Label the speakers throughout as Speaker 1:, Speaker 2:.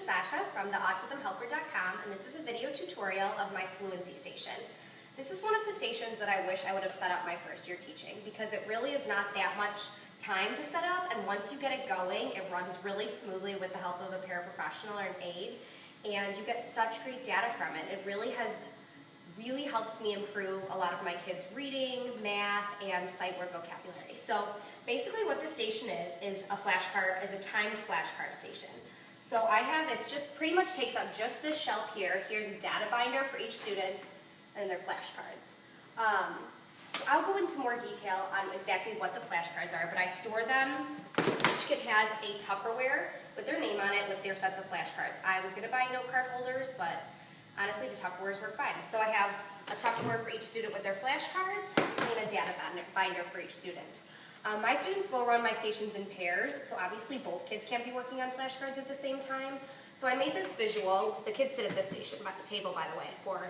Speaker 1: Sasha from the autismhelper.com, and this is a video tutorial of my Fluency Station. This is one of the stations that I wish I would have set up my first year teaching, because it really is not that much time to set up, and once you get it going, it runs really smoothly with the help of a paraprofessional or an aide, and you get such great data from it. It really has helped me improve a lot of my kids' reading, math, and sight word vocabulary. So basically what this station is a flashcard, is a timed flashcard station. So it just pretty much takes up just this shelf here. Here's a data binder for each student and their flashcards. I'll go into more detail on exactly what the flashcards are, but I store them. Each kid has a Tupperware with their name on it with their sets of flashcards. I was going to buy note card holders, but honestly, the Tupperwares work fine. So I have a Tupperware for each student with their flashcards and a data binder for each student. My students go around my stations in pairs, so obviously both kids can't be working on flashcards at the same time. So I made this visual. The kids sit at this station by the table, by the way, for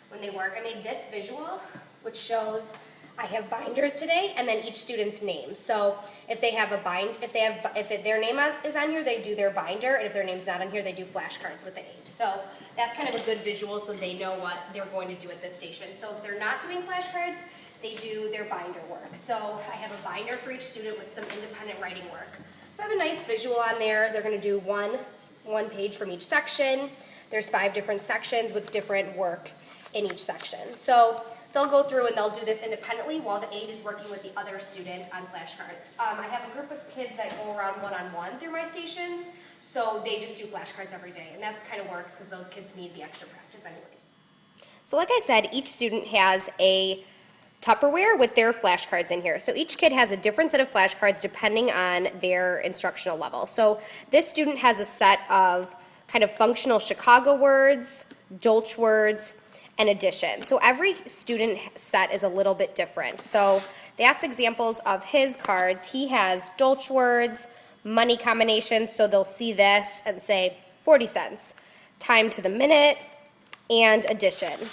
Speaker 1: when they work. I made this visual, which shows I have binders today, and then each student's name. So if they have their name is on here, they do their binder, and if their name's not on here, they do flashcards with the aide. So that's kind of a good visual, so they know what they're going to do at this station. So if they're not doing flashcards, they do their binder work. So I have a binder for each student with some independent writing work. So I have a nice visual on there. They're going to do one page from each section. There's 5 different sections with different work in each section. So they'll go through and they'll do this independently while the aide is working with the other student on flashcards. I have a group of kids that go around one-on-one through my stations, so they just do flashcards every day, and that's kind of works because those kids need the extra practice anyways. So like I said, each student has a Tupperware with their flashcards in here. So each kid has a different set of flashcards depending on their instructional level. So this student has a set of kind of functional Chicago words, Dolch words, and addition. So every student set is a little bit different. So that's examples of his cards. He has Dolch words, money combinations, so they'll see this and say 40 cents, time to the minute, and addition.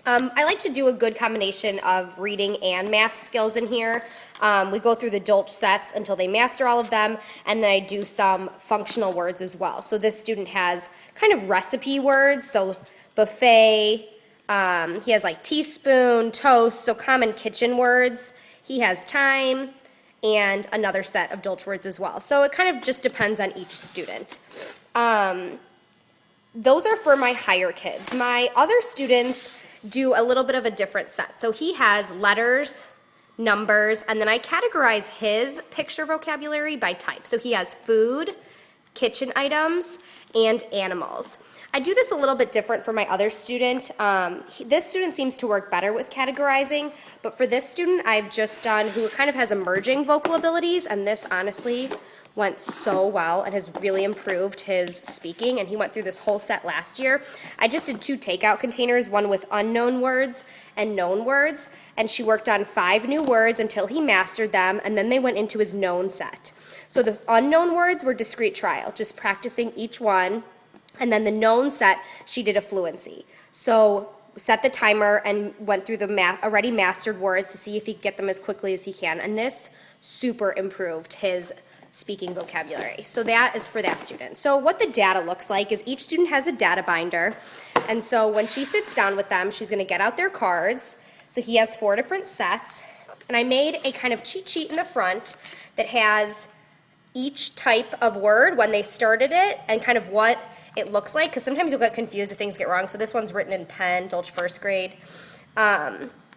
Speaker 1: I like to do a good combination of reading and math skills in here. We go through the Dolch sets until they master all of them, and then I do some functional words as well. So this student has kind of recipe words, so buffet, he has like teaspoon, toast, so common kitchen words. He has time, and another set of Dolch words as well. So it kind of just depends on each student. Those are for my higher kids. My other students do a little bit of a different set. So he has letters, numbers, and then I categorize his picture vocabulary by type. So he has food, kitchen items, and animals. I do this a little bit different for my other student. This student seems to work better with categorizing, but for this student I've just done who kind of has emerging vocal abilities, and this honestly went so well and has really improved his speaking, and he went through this whole set last year. I just did 2 takeout containers, one with unknown words and known words, and she worked on 5 new words until he mastered them, and then they went into his known set. So the unknown words were discrete trial, just practicing each one, and then the known set, she did a fluency. So set the timer and went through the already mastered words to see if he could get them as quickly as he can, and this super improved his speaking vocabulary. So that is for that student. So what the data looks like is each student has a data binder, and so when she sits down with them, she's going to get out their cards. So he has 4 different sets, and I made a kind of cheat sheet in the front that has each type of word when they started it and kind of what it looks like, because sometimes you'll get confused if things get wrong. So this one's written in pen, Dolch first grade,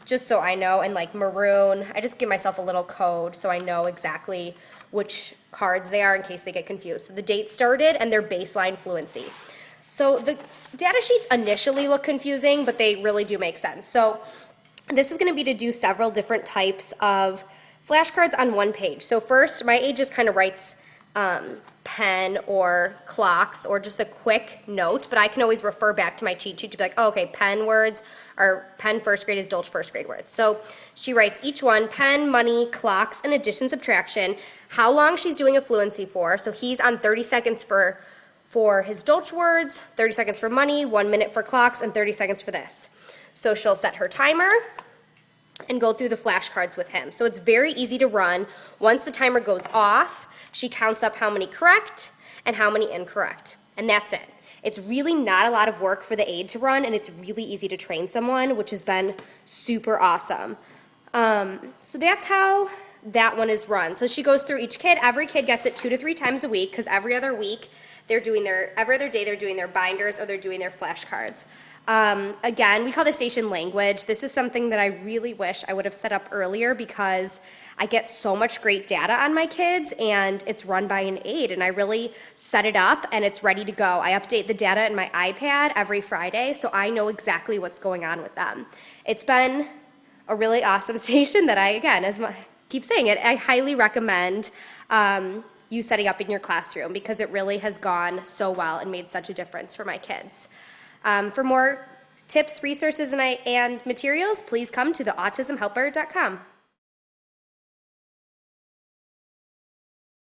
Speaker 1: just so I know, and like maroon. I just give myself a little code so I know exactly which cards they are in case they get confused. So the date started and their baseline fluency. So the data sheets initially look confusing, but they really do make sense. So this is going to be to do several different types of flashcards on one page. So first, my aide just kind of writes pen or clocks or just a quick note, but I can always refer back to my cheat sheet to be like, oh, okay, pen words, or pen first grade is Dolch first grade words. So she writes each one, pen, money, clocks, and addition, subtraction, how long she's doing a fluency for. So he's on 30 seconds for his Dolch words, 30 seconds for money, 1 minute for clocks, and 30 seconds for this. So she'll set her timer and go through the flashcards with him. So it's very easy to run. Once the timer goes off, she counts up how many correct and how many incorrect, and that's it. It's really not a lot of work for the aide to run, and it's really easy to train someone, which has been super awesome. So that's how that one is run. So she goes through each kid. Every kid gets it 2 to 3 times a week, because every other day they're doing their binders or they're doing their flashcards. Again, we call the station language. This is something that I really wish I would have set up earlier, because I get so much great data on my kids, and it's run by an aide, and I really set it up and it's ready to go. I update the data in my iPad every Friday, so I know exactly what's going on with them. It's been a really awesome station that keep saying it, I highly recommend you setting up in your classroom, because it really has gone so well and made such a difference for my kids. For more tips, resources, and materials, please come to the autismhelper.com.